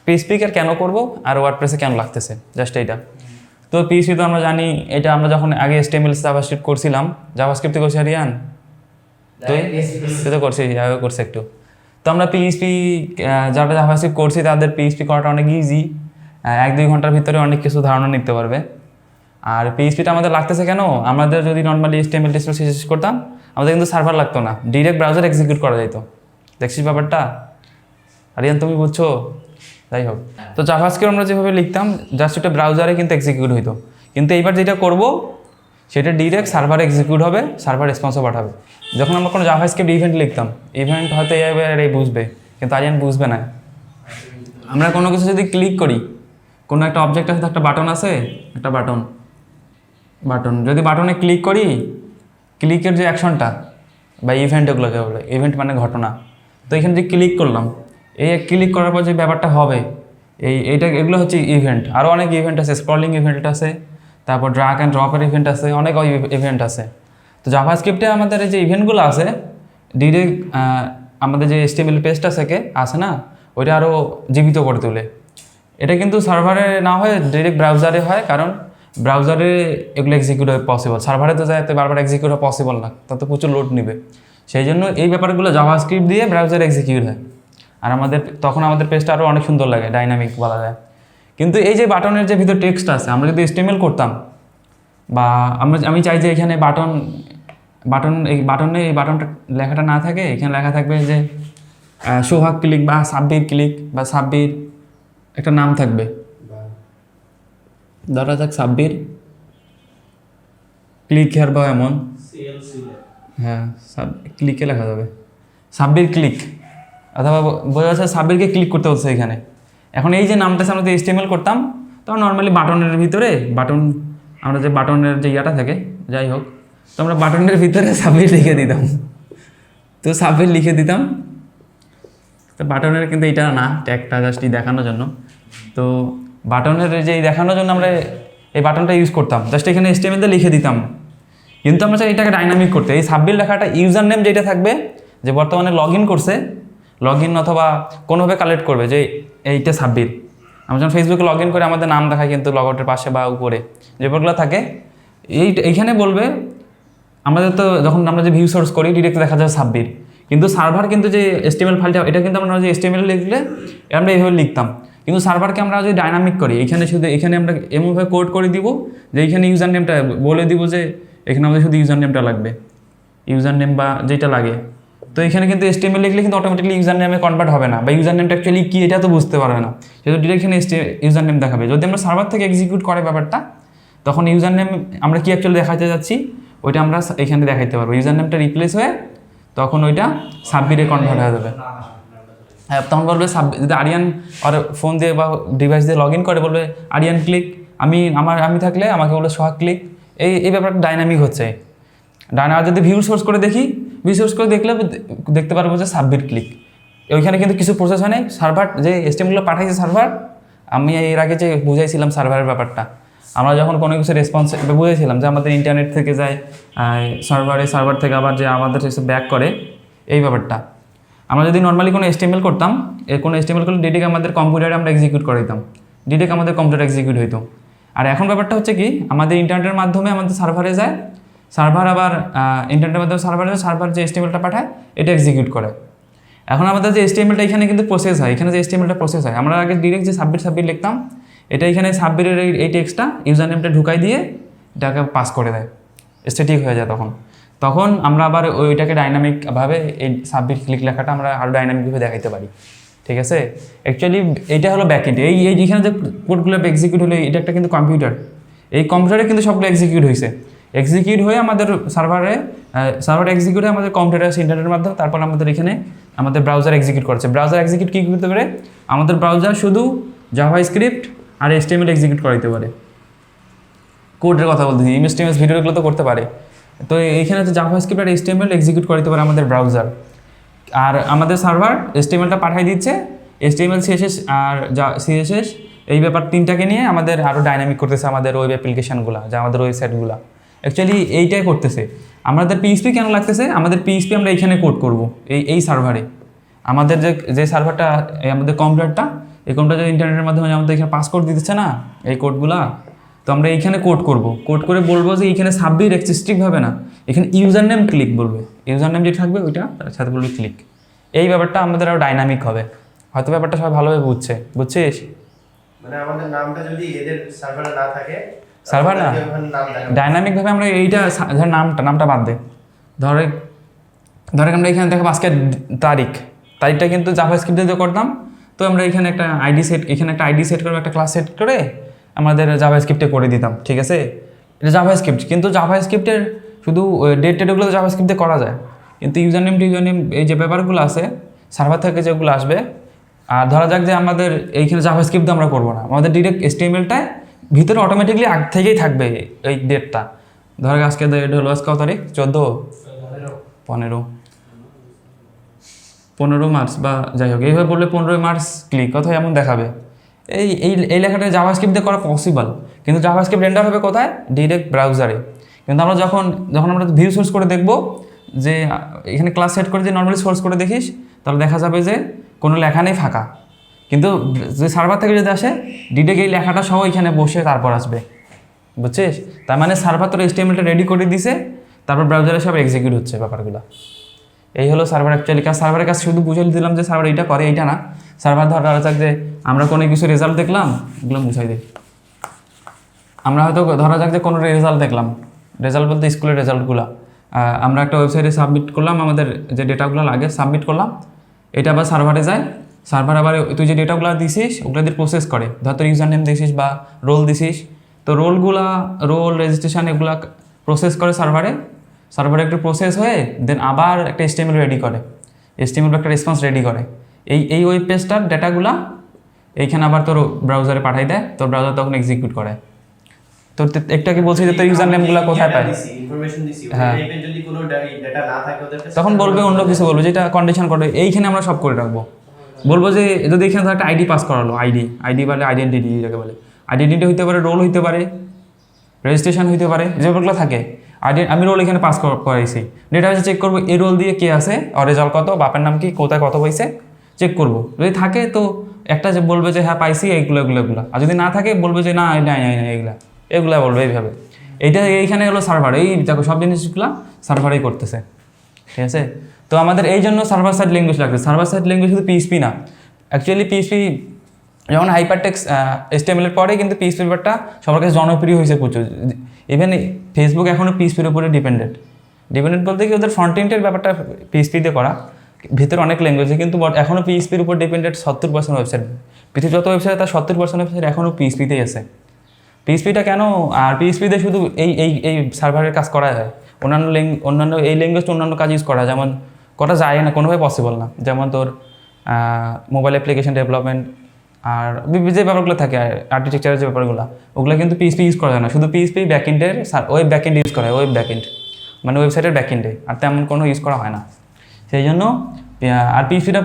PHP কেন করবো আর ওয়ার্ডপ্রেসে কেন লাগতেছে, জাস্ট এইটা। তো পিএইচপি তো আমরা জানি, এটা আমরা যখন আগে HTML জাভাস্ক্রিপ্ট করছিলাম, জাভাস্ক্রিপ্টে করছি আরিয়ান, তুই তো করছে একটু। তো আমরা পিএইচপি যারা জাভাস্ক্রিপ্ট করছি তাদের পিএইচপি করাটা অনেক ইজি, 1-2 ঘন্টার ভিতরে অনেক কিছু ধারণা নিতে পারবে। আর পিএইচপিটা আমাদের লাগতেছে কেন, আমাদের যদি নর্মালি HTML শেষ করতাম আমাদের কিন্তু সার্ভার লাগতো না, ডিরেক্ট ব্রাউজার এক্সিকিউট করা যেত। দেখছিস ব্যাপারটা আরিয়ান, তুমি বুঝছো? যাই হোক, তো জাভাস্ক্রিপ্ট আমরা যেভাবে লিখতাম জাস্ট একটা ব্রাউজারে কিন্তু এক্সিকিউট হইতো, কিন্তু এইবার যেটা করব সেটা ডিরেক্ট সার্ভারে এক্সিকিউট হবে, সার্ভার রেসপন্সও পাঠাবে। যখন আমরা কোনো জাভাস্ক্রিপ্ট ইভেন্ট লিখতাম, ইভেন্ট হয়তো এই বুঝবে, কিন্তু আরিয়ান বুঝবে না। আমরা কোনো কিছু যদি ক্লিক করি, কোনো একটা অবজেক্ট আছে, একটা বাটন আছে, একটা বাটন যদি বাটনে ক্লিক করি, ক্লিকের যে অ্যাকশনটা বা ইভেন্ট, এগুলোকে বলে ইভেন্ট মানে ঘটনা। তো এখানে যে ক্লিক করলাম, এই ক্লিক করার পর যে ব্যাপারটা হবে, এগুলো হচ্ছে ইভেন্ট। আরও অনেক ইভেন্ট আছে, স্ক্রলিং ইভেন্ট আছে, তারপর ড্র্যাগ অ্যান্ড ড্রপের ইভেন্ট আছে, অনেক ইভেন্ট আছে। তো জাভাস্ক্রিপ্টে আমাদের এই যে ইভেন্টগুলো আছে ডিরেক্ট আমাদের যে HTML পেজটা আছে না, ওইটা আরও জীবিত করে তোলে। এটা কিন্তু সার্ভারে না হয় ডিরেক্ট ব্রাউজারে হয়, কারণ ব্রাউজারে এগুলো এক্সিকিউট হয় পসিবল, সার্ভারে তো যাতে বারবার এক্সিকিউট হওয়া পসিবল না, তাতে প্রচুর লোড নেবে। সেই জন্য এই ব্যাপারগুলো জাভাস্ক্রিপ্ট দিয়ে ব্রাউজারে এক্সিকিউট হয়, আর তখন আমাদের পেজটা আরও অনেক সুন্দর লাগে, ডাইনামিক বলা যায়। কিন্তু এই যে বাটনের যে ভিতর টেক্সট আছে, আমরা যদি HTML করতাম, বা আমি চাই যে এখানে এই বাটনটা লেখাটা না থাকে, এখানে লেখা থাকবে যে সোহাগ ক্লিক বা সাব্বির ক্লিক বা সাব্বির একটা নাম থাকবে, ধরা যাক সাব্বির ক্লিক হেয়ার বা এমন, হ্যাঁ ক্লিকে লেখা যাবে সাব্বির ক্লিক, অথবা বোঝা যাচ্ছে সাব্বিরকে ক্লিক করতে হচ্ছে এখানে। এখন এই যে নামটা আমরা যদি HTML করতাম, তখন নর্মালি বাটনের ভিতরে আমরা যে বাটনের যে ইয়াটা থাকে, যাই হোক, তো আমরা বাটনের ভিতরে সাব্বির লিখে দিতাম। তো সাব্বির লিখে দিতাম, তো বাটনের কিন্তু এইটা না, ট্যাগটা জাস্ট দেখানোর জন্য। তো বাটনের যে দেখানোর জন্য আমরা এই বাটনটা ইউজ করতাম, জাস্ট এখানে HTML দিয়ে লিখে দিতাম। কিন্তু আমরা চাই এটাকে ডাইনামিক করতে, এই সাব্বির লেখাটা ইউজার নেম যেটা থাকবে, যে বর্তমানে লগ ইন করছে, লগ ইন অথবা কোনোভাবে কালেক্ট করবে যে এইটা সাব্বির। আমরা যখন ফেসবুকে লগ ইন করে আমাদের নাম দেখায় কিন্তু লগ আউটের পাশে বা উপরে যেগুলো থাকে, এইখানে বলবে আমাদের তো যখন আমরা যে ভিউ সোর্স করি ডিরেক্ট দেখা যায় সাব্বির, কিন্তু সার্ভার কিন্তু যে HTML ফাইলটা, এটা কিন্তু আমরা যে HTML লিখলে আমরা এইভাবে লিখতাম, কিন্তু সার্ভারকে আমরা যদি ডাইনামিক করি, এখানে আমরা এমনভাবে কোড করে দিব যে এইখানে ইউজার নেমটা বলে দিব যে এখানে আমাদের শুধু ইউজার নেমটা লাগবে, ইউজার নেম বা যেটা লাগে। তো এখানে কিন্তু HTML লিখলে কিন্তু অটোমেটিকলি ইউজার নেমে কনভার্ট হবে না, বা ইউজার নেমটা অ্যাকচুয়ালি কী এটা তো বুঝতে পারবে না, সেহেতু ডিরেক্ট এখানে ইউজার নেম দেখাবে। যদি আমরা সার্ভার থেকে এক্সিকিউট করে ব্যাপারটা, তখন ইউজার নেম আমরা কি অ্যাকচুয়ালি দেখাতে যাচ্ছি ওইটা আমরা এখানে দেখাইতে পারবো, ইউজার নেমটা রিপ্লেস হয়ে তখন ওইটা সাব্বিরে কনভার্ট হয়ে যাবে। হ্যাঁ, তখন বলবে যদি আরিয়ান আর ফোন দিয়ে বা ডিভাইস দিয়ে লগ ইন করে বলবে আরিয়ান ক্লিক, আমি থাকলে আমাকে বলবে সোহাগ ক্লিক। এই ব্যাপারটা ডাইনামিক হচ্ছে। আর যদি ভিউ সোর্স করে দেখলে দেখতে পারবো যে সাব্বির ক্লিক, ওইখানে কিন্তু কিছু প্রসেস হয় নাই, সার্ভার যে HTML পাঠাইছে সার্ভার, আমি এর আগে যে বুঝাইছিলাম সার্ভারের ব্যাপারটা, আমরা যখন কোনো কিছু রেসপন্স বুঝেছিলাম যে আমাদের ইন্টারনেট থেকে যায় সার্ভার থেকে আবার যে আমাদের ব্যাক করে, এই ব্যাপারটা আমরা যদি নর্মালি কোনো HTML করতাম, কোনো HTML করলে ডিরেক্ট আমাদের কম্পিউটারে আমরা এক্সিকিউট করে দিতাম, ডিরেক্ট আমাদের কম্পিউটার এক্সিকিউট হইতো। আর এখন ব্যাপারটা হচ্ছে কি, আমাদের ইন্টারনেটের মাধ্যমে আমাদের সার্ভারে যায়, সার্ভার আবার ইন্টারনেটের মাধ্যমে সার্ভার যে HTMLটা পাঠায় এটা এক্সিকিউট করে। এখন আমাদের যে HTMLটা এখানে কিন্তু প্রসেস হয়, এখানে যে HTMLটা প্রসেস হয়, আমরা আগে ডিরেক্ট যে সাব্বির লিখতাম, এটা এখানে সাব্বিরের এই টেক্সটটা ইউজার নেমটা ঢুকাই দিয়ে এটাকে পাস করে দেয়, স্ট্যাটিক হয়ে যায়। তখন আমরা আবার ওইটাকে ডাইনামিকভাবে এই সাব্বির ক্লিক লেখাটা আমরা আরও ডাইনামিকভাবে দেখাইতে পারি, ঠিক আছে। অ্যাকচুয়ালি এইটা হলো ব্যাকএন্ড, এই যেখানে যে কোডগুলো এক্সিকিউট হলো, এটা একটা কিন্তু কম্পিউটার, এই কম্পিউটারে কিন্তু সবগুলো এক্সিকিউট হয়ে আমাদের সার্ভারে এক্সিকিউট হয়ে আমাদের কম্পিউটার ইন্টারনেটের মাধ্যমে, তারপর আমাদের এখানে আমাদের ব্রাউজার এক্সিকিউট করছে। ব্রাউজার এক্সিকিউট কী করতে পারে, আমাদের ব্রাউজার শুধু জাভাস্ক্রিপ্ট আর HTML এক্সিকিউট করাইতে পারে। কোডের কথা বলতেছি, ইমেজ ভিডিওগুলো তো করতে পারে। তো এইখানে যে জাভাস্ক্রিপ্ট আর HTML এক্সিকিউট করাইতে পারে আমাদের ব্রাউজার, আর আমাদের সার্ভার HTMLটা পাঠিয়ে দিচ্ছে, HTML CSS আর CSS এই ব্যাপার তিনটাকে নিয়ে আমাদের আরও ডাইনামিক করতেছে আমাদের ওয়েব অ্যাপ্লিকেশানগুলো, যা আমাদের ওয়েবসাইটগুলো অ্যাকচুয়ালি এইটাই করতেছে। আমাদের PHP কেন লাগতেছে, আমাদের PHP আমরা এইখানে কোড করব এই সার্ভারে, আমাদের যে সার্ভারটা আমাদের কম্পিউটারটা এই কোডটা যদি ইন্টারনেটের মাধ্যমে আমাদের এখানে পাসকোড দিতেছে না এই কোডগুলা, তো আমরা এইখানে কোড করব, কোড করে বলবো যে এইখানে সাবমিট এক্সিস্টিংভাবে না, এখানে ইউজার নেম ক্লিক বলবে, ইউজার নেম যেটা থাকবে ওইটা তার সাথে বলবে ক্লিক। এই ব্যাপারটা আমাদের আরও ডাইনামিক হবে, হয়তো ব্যাপারটা সবাই ভালোভাবে বুঝছিস? মানে আমাদের নামটা যদি এদের সার্ভারে না থাকে, সার্ভার না ডাইনামিকভাবে আমরা এইটা ধর নামটা বাদ দে, ধরে আমরা এখানে দেখো আজকের তারিখটা কিন্তু জাভাস্ক্রিপ্ট দিয়ে করতাম, তো আমরা এখানে একটা আইডি সেট করবো, একটা ক্লাস সেট করে আমাদের জাভাস্ক্রিপ্টে করে দিতাম, ঠিক আছে? এটা জাভাস্ক্রিপ্ট, কিন্তু জাভাস্ক্রিপ্টের শুধু ডেট টেটগুলো তো জাভাস্ক্রিপ্টে করা যায়, কিন্তু ইউজার নেম এই যে ব্যাপারগুলো আছে সার্ভার থেকে যেগুলো আসবে, আর ধরা যাক যে আমাদের এইখানে জাভাস্ক্রিপ্ট আমরা করবো না, আমাদের ডিরেক্ট HTML-টায় ভিতরে অটোমেটিকলি আগ থেকেই থাকবে এই ডেটটা। ধর আজকে ডেট হলো আজকে কত তারিখ? 15 মার্চ বা যাই হোক, এইভাবে বললে 15 মার্চ ক্লিক অথবা এমন দেখাবে। এই লেখাটা জাভাস্ক্রিপ্ট দিয়ে করা পসিবল, কিন্তু জাভাস্ক্রিপ্ট রেন্ডার হবে কোথায়? ডিরেক্ট ব্রাউজারে। কিন্তু আমরা যখন আমরা ভিউ সোর্স করে দেখব, যে এখানে ক্লাস সেট করে যে নর্মালি সোর্স করে দেখিস, তাহলে দেখা যাবে যে কোনো লেখা নেই, ফাঁকা। কিন্তু যে সার্ভার থেকে যদি আসে ডিরেক্ট এই লেখাটা সহ এখানে বসে তারপর আসবে, বুঝছিস? তার মানে সার্ভার তোর HTML-টা রেডি করে দিছে, তারপর ব্রাউজারে সব এক্সিকিউট হচ্ছে ব্যাপারগুলো। এই হলো সার্ভার অ্যাকচুয়ালি কাজ। সার্ভারের কাজ শুধু বুঝিয়ে দিলাম যে সার্ভার এইটা করে, এইটা না। সার্ভার ধরা যাক যে আমরা কোনো কিছু রেজাল্ট দেখলাম, এগুলো বুঝাই দিই। আমরা হয়তো ধরা যাক যে কোনো রেজাল্ট দেখলাম, রেজাল্ট বলতে স্কুলের রেজাল্টগুলো আমরা একটা ওয়েবসাইটে সাবমিট করলাম, আমাদের যে ডেটাগুলো লাগে সাবমিট করলাম, এটা আবার সার্ভারে যায়। সার্ভার আবার তুই যে ডেটাগুলো দিছিস ওগুলো দিয়ে প্রসেস করে, ধর তোর ইউজার নেম দিছিস বা রোল দিছিস, তো রোল রেজিস্ট্রেশন এগুলো প্রসেস করে সার্ভারে একটু প্রসেস হয়ে দেন আবার একটা HTML রেডি করে, HTML একটা রেসপন্স রেডি করে। এই ওয়েব পেজটার ডেটাগুলো এইখানে আবার তোর ব্রাউজারে পাঠাই দেয়, তোর ব্রাউজার তখন এক্সিকিউট করে। তোর একটা কি বলছি যে তোর ইউজার নেমগুলো কোথায় পায়, হ্যাঁ, তখন বলবে অন্য কিছু বলবে, যেটা কন্ডিশন করবে এইখানে আমরা সব করে রাখবো। বলবো যে যদি এখানে ধর একটা আইডি পাস করালো, আইডি বলে আইডেন্টিটি, যাকে বলে আইডেন্টিটি হইতে পারে, রোল হইতে পারে, রেজিস্ট্রেশন হইতে পারে, যেগুলো থাকে। আমি রোল এখানে পাস করাইছি, ডেটাবেসে চেক করবো এই রোল দিয়ে কে আছে, আর রেজাল্ট কত, বাপের নাম কি, কোথায় কত পাইছে চেক করবো। যদি থাকে তো একটা যে বলবে যে হ্যাঁ পাইছি এগুলো, আর যদি না থাকে বলবে যে না এগুলা বলবে এইভাবে। এইখানে হলো সার্ভার, এই দেখো সব জিনিসগুলো সার্ভারেই করতেছে, ঠিক আছে? তো আমাদের এই জন্য সার্ভার সাইড ল্যাঙ্গুয়েজ লাগছে। সার্ভার সাইড ল্যাঙ্গুয়েজ শুধু PHP না, অ্যাকচুয়ালি PHP যেমন হাইপারটেক্সট HTML-এর পরে কিন্তু PHP ব্যাপারটা সবার কাছে জনপ্রিয় হয়েছে প্রচুর। ইভেন ফেসবুক এখনও PHP-র উপরে ডিপেন্ডেন্ট বলতে কি ওদের ফ্রন্ট এন্ডের ব্যাপারটা PHP দিয়ে করা, ভিতরে অনেক ল্যাঙ্গুয়েজ, কিন্তু এখনও PHP-র উপর ডিপেন্ডেন্ট 70% ওয়েবসাইট। পৃথিবীর যত ওয়েবসাইট তার 70% ওয়েবসাইট এখনও PHP-তেই আছে। PHP-টা কেন? আর PHP-তে শুধু এই সার্ভারের কাজ করা যায়, অন্যান্য এই ল্যাঙ্গুয়েজটা অন্যান্য কাজ ইউজ করা, যেমন করা যায় না, কোনোভাবে পসিবল না। যেমন তোর মোবাইল অ্যাপ্লিকেশন ডেভেলপমেন্ট আর যে ব্যাপারগুলো থাকে, আর্কিটেকচারের যে ব্যাপারগুলো, ওগুলো কিন্তু PHP ইউজ করা যায় না। শুধু PHP ব্যাকএন্ডের ওয়েব ব্যাকএন্ড ইউজ করা হয়, ওয়েব ব্যাকএন্ড মানে ওয়েবসাইটের ব্যাকএন্ডে, আর তেমন কোনো ইউজ করা হয় না। সেই জন্য আর PHP-টা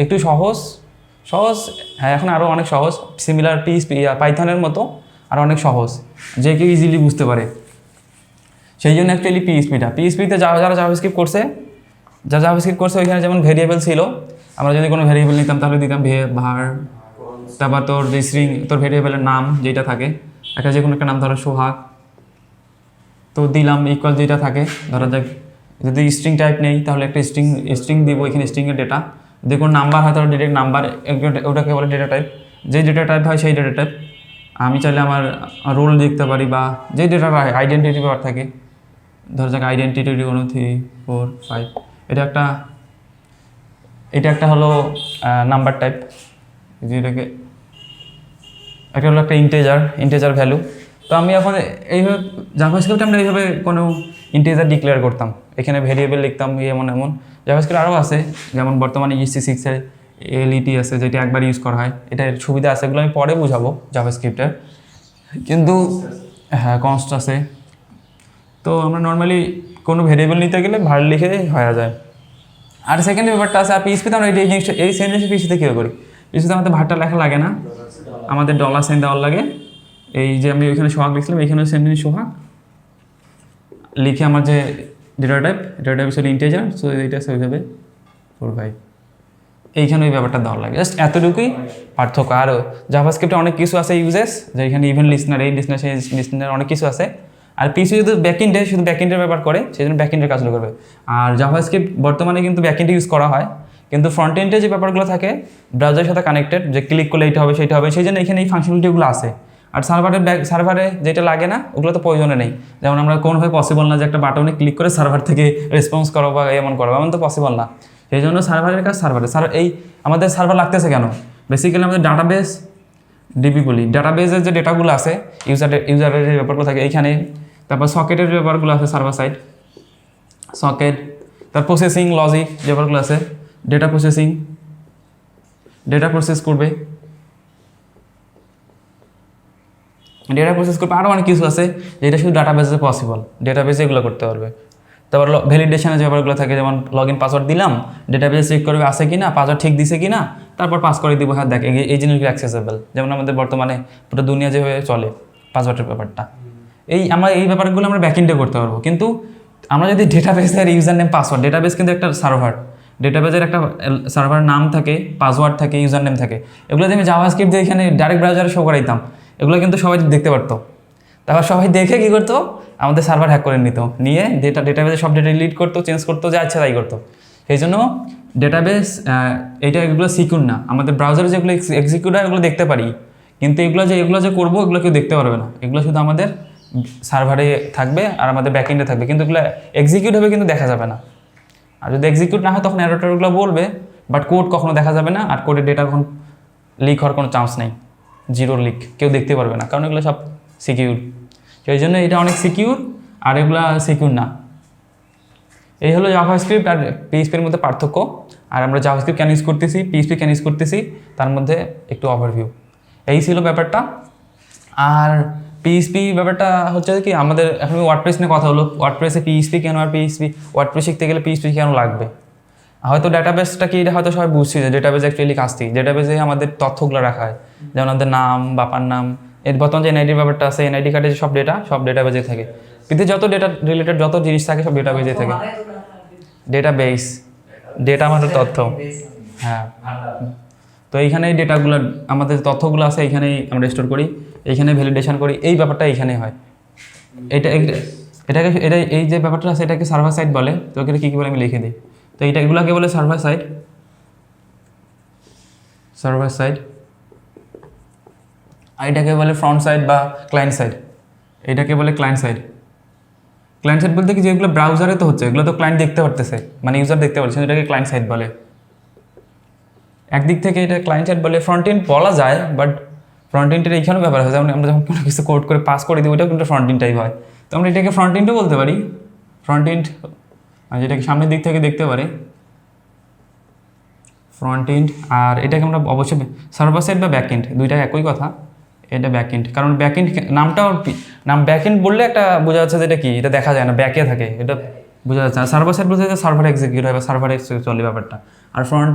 একটু সহজ, হ্যাঁ এখন আরও অনেক সহজ, সিমিলার পাইথনের মতো আর অনেক সহজ, যে কেউ ইজিলি বুঝতে পারে। সেই জন্য অ্যাকচুয়ালি PHP-তে যারা জাভাস্ক্রিপ্ট করছে ওইখানে যেমন ভেরিয়েবল ছিল, আমরা যদি কোনো ভেরিয়েবল নিতাম তাহলে দিতাম var, তারপর তোর যে স্ট্রিং, তোর ভেরিয়েবলের নাম যেটা থাকে, একটা যে কোনো একটা নাম, ধরো সোহাগ, তো দিলাম ইকুয়াল যেটা থাকে, ধরা যাক যদি স্ট্রিং টাইপ নেই তাহলে একটা স্ট্রিং দিব, এখানে স্ট্রিংয়ের ডেটা, যদি কোনো নাম্বার হয় তাহলে ডিরেক্ট নাম্বার, ওটাকে বলে ডেটা টাইপ, যে ডেটা টাইপ হয় সেই ডেটা টাইপ। আমি চাইলে আমার রোল লিখতে পারি, বা যে ডেটা আইডেন্টিটি ব্যাপার থাকে, ধরা যাক আইডেন্টিটি 1 2 3 4 5, এটা একটা হলো নাম্বার টাইপ, যেটাকে একটা হলো একটা ইন্টেজার ভ্যালু। তো আমি এখন এইভাবে জাভাস্ক্রিপ্টে আমরা এইভাবে কোনো ইন্টেজার ডিক্লেয়ার করতাম, এখানে ভেরিয়েবল লিখতাম, এমন জাভাস্ক্রিপ্ট আরও আছে, যেমন বর্তমানে EC6-এর LET আছে, যেটা একবার ইউজ করা হয়, এটার সুবিধা আছে, এগুলো আমি পরে বুঝাবো জাভাস্ক্রিপ্টের, কিন্তু হ্যাঁ কনস্ট আছে। তো আমরা নর্মালি কোনো ভেরিয়েবল নিতে গেলে ভার লিখে হয়ে যায়। আর সেকেন্ড ব্যাপারটা আছে, আর PHP-তে আমরা এই সেম জিনিস PHP-তে কীভাবে করি, PHP-তে আমাদের ভারটা লেখা লাগে না, আমাদের $সাইন দেওয়ার লাগে। এই যে আমি ওইখানে সোহাগ লিখছিলাম, এখানেও সেম জিনিস সোহাগ লিখে আমার যে ডেটা টাইপ ছিল ইন্টেজার, সো এইটা আছে ওইভাবে 4 5 এইখানে ওই ব্যাপারটা দেওয়া লাগে, জাস্ট এতটুকুই পার্থক্য। আর জাভাস্ক্রিপ্টে অনেক কিছু আছে ইউজেস, যে এখানে ইভেন্ট লিস্নার, এই লিস্নার, সেই লিস্নার, অনেক কিছু আছে। আর পিসি যদি ব্যাকএন্ডে শুধু ব্যাকএন্ডের ব্যাপার করে, সেই জন্য ব্যাকএন্ডের কাজগুলো করবে। আর জাভাস্ক্রিপ্ট বর্তমানে কিন্তু ব্যাকএন্ডে ইউজ করা হয়, কিন্তু ফ্রন্ট এন্ডে যে ব্যাপারগুলো থাকে ব্রাউজারের সাথে কানেক্টেড, যে ক্লিক করলে এইটা হবে সেইটা হবে, সেই জন্য এখানে এই ফাংশনালিটিগুলো আছে। আর সার্ভারে যেটা লাগে না ওগুলো তো প্রয়োজনে নেই। যেমন আমরা কোনোভাবে পসিবল না যে একটা বাটনে ক্লিক করে সার্ভার থেকে রেসপন্স করো বা এমন করো, এমন তো পসিবল না। সেই জন্য সার্ভারের কাজ এই আমাদের সার্ভার লাগতেছে কেন, বেসিক্যালি আমাদের ডাটাবেস ডিবি বলি, ডাটাবেসের যে ডেটাগুলো আছে, ইউজারের যে ব্যাপারগুলো থাকে এইখানে, তারপর সকেটের যে ব্যাপারগুলো আছে সার্ভার সাইড, সকেট, তার প্রসেসিং লজিক যে ব্যাপারগুলো আছে, ডেটা প্রসেস করবে, আরও অনেক কিছু আছে যেটা শুধু ডাটাবেসে পসিবল, ডাটাবেসে এগুলো করতে পারবে। তারপর ভ্যালিডেশনের যে ব্যাপারগুলো থাকে, যেমন লগ ইন পাসওয়ার্ড দিলাম, ডেটাবেসে চেক করবে আছে কি না, পাসওয়ার্ড ঠিক দিছে কি না, তারপর পাস করে দিব, হ্যাঁ দেখ এই জিনিসগুলো অ্যাক্সেসেবল। যেমন আমাদের বর্তমানে পুরো দুনিয়া যেভাবে চলে পাসওয়ার্ডের ব্যাপারটা, এই ব্যাপারগুলো আমরা ব্যাকএন্ডে করতে পারবো। কিন্তু আমরা যদি ডেটাবেসের ইউজার নেম পাসওয়ার্ড, ডেটাবেস কিন্তু একটা সার্ভার, ডেটাবেসের একটা সার্ভার নাম থাকে, পাসওয়ার্ড থাকে, ইউজার নেম থাকে, এগুলো যদি আমি জাভাস্ক্রিপ্ট দিয়ে এখানে ডাইরেক্ট ব্রাউজারে শো করাইতাম, এগুলো কিন্তু সবাই দেখতে পারতো। তারপর সবাই দেখে কী করতো, আমাদের সার্ভার হ্যাক করে নিত, নিয়ে ডেটাবেসে সব ডেটা ডিলিট করতো, চেঞ্জ করতো, যা ইচ্ছা তাই করতো। সেই জন্য ডেটাবেস এগুলো সিকিউর না। আমাদের ব্রাউজারে যেগুলো এক্সিকিউট হয় ওগুলো দেখতে পারি, কিন্তু এগুলো যে করবো এগুলো কেউ দেখতে পারবে না, এগুলো শুধু আমাদের সার্ভারে থাকবে আর আমাদের ব্যাকএন্ডে থাকবে, কিন্তু এগুলো এক্সিকিউট হবে কিন্তু দেখা যাবে না। আর যদি এক্সিকিউট না হয় তখন এররগুলো বলবে, বাট কোড কখনো দেখা যাবে না, আর কোডের ডেটা কখন লিক হওয়ার কোনো চান্স নেই, জিরো লিক, কেউ দেখতে পারবে না, কারণ এগুলো সব সিকিউর। সেই জন্য এটা অনেক সিকিউর, আর এগুলো সিকিউর না। এই হলো জাভাস্ক্রিপ্ট আর পিএইচপির মধ্যে পার্থক্য। আর আমরা জাভাস্ক্রিপ্ট কেন ইউজ করতেছি, পিএইচপি কেন ইউজ করতেছি, তার মধ্যে একটু ওভারভিউ। এই ছিল ব্যাপারটা। আর পিএইচপি ব্যাপারটা হচ্ছে কি, আমাদের এখন ওয়ার্ডপ্রেস নিয়ে কথা হলো, ওয়ার্ডপ্রেসে পিএইচপি কেন, আর ওয়ার্ডপ্রেস শিখতে গেলে পিএইচপি কেন লাগবে। হয়তো ডাটাবেসটা কি, এটা হয়তো সবাই বুঝছি যে ডেটাবেস অ্যাকচুয়ালি কাজটি, ডেটাবেসে আমাদের তথ্যগুলো রাখা হয়, যেমন আমাদের নাম, বাপার নাম, এর বর্তমান যে এনআইডির ব্যাপারটা আছে, এনআইডি কার্ডে সব ডেটাবেজে থাকে। কিন্তু যত ডেটা রিলেটেড যত জিনিস থাকে সব ডেটাবেজে থাকে। ডেটাবেস, ডেটা আমাদের তথ্য, হ্যাঁ। তো এইখানে ডেটাগুলো, আমাদের তথ্যগুলো আছে এইখানেই আমরা স্টোর করি, এইখানে ভ্যালিডেশন করি, এই ব্যাপারটা এইখানেই হয়। এই যে ব্যাপারটা আছে এটাকে সার্ভার সাইড বলে। তো এখানে কী বলে আমি লিখে দিই। তো এগুলোকে বলে সার্ভার সাইড, আর এটাকে বলে ফ্রন্ট সাইড বা ক্লায়েন্ট সাইড, এটাকে বলে ক্লায়েন্ট সাইড। ক্লায়েন্ট সাইড বলতে কি, যেগুলো ব্রাউজারে তো হচ্ছে, এগুলো তো ক্লায়েন্ট দেখতে পারতেছে, মানে ইউজার দেখতে পারছে, এটাকে ক্লায়েন্ট সাইড বলে। একদিক থেকে এটা ক্লায়েন্ট সাইড বলে, ফ্রন্ট এন্ড বলা যায়, বাট ফ্রন্ট এন্ডের এইখানেও ব্যাপার হয়, যেমন আমরা যখন কোনো কিছু কোড করে পাস করে দিই, ওইটাও কিন্তু ফ্রন্ট এন্ড টাইপ হয়। তো আমরা এটাকে ফ্রন্ট এন্ডও বলতে পারি, ফ্রন্ট এন্ড যেটাকে সামনের দিক থেকে দেখতে পারে, ফ্রন্ট এন্ড। আর এটাকে আমরা অবশ্যই সার্ভার সাইড বা ব্যাক এন্ড, দুইটা একই কথা। এটা ব্যাক এন্ড, কারণ ব্যাক এন্ড নাম ব্যাক এন্ড বললে একটা বোঝা যাচ্ছে যে এটা কি, এটা দেখা যায় না, ব্যাকে থাকে, এটা বোঝা যাচ্ছে। আর সার্ভার সাইড বোঝা যাচ্ছে সার্ভার এক্সিকিউট হয় বা সার্ভারে চলে ব্যাপারটা। আর ফ্রন্ট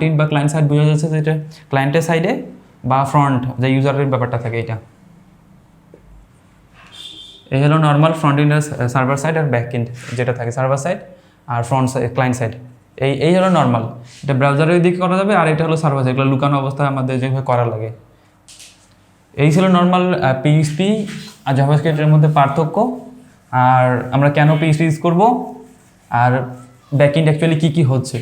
এন্ড বা ক্লায়েন্ট সাইড বোঝা যাচ্ছে যে এটা ক্লায়েন্টের সাইডে বা ফ্রন্ট যে ইউজারের ব্যাপারটা থাকে এটা। এই হলো নর্মাল ফ্রন্ট এন্ডের সার্ভার সাইড আর ব্যাক এন্ড যেটা থাকে, সার্ভার সাইড আর ফ্রন্ট সাইড, ক্লায়েন্ট সাইড। এই হলো নর্মাল, এটা ব্রাউজারের দিকে করা যাবে, আর এটা হলো সার্ভার সাইড, এগুলো লুকানো অবস্থায় আমাদের যেভাবে করা লাগে। এই ছিল নর্মাল পিএইচপি আর জাভাস্ক্রিপ্টের মধ্যে পার্থক্য, আর আমরা কেন পিএইচপি ইউজ করবো, আর ব্যাকএন্ড অ্যাকচুয়ালি কী হচ্ছে।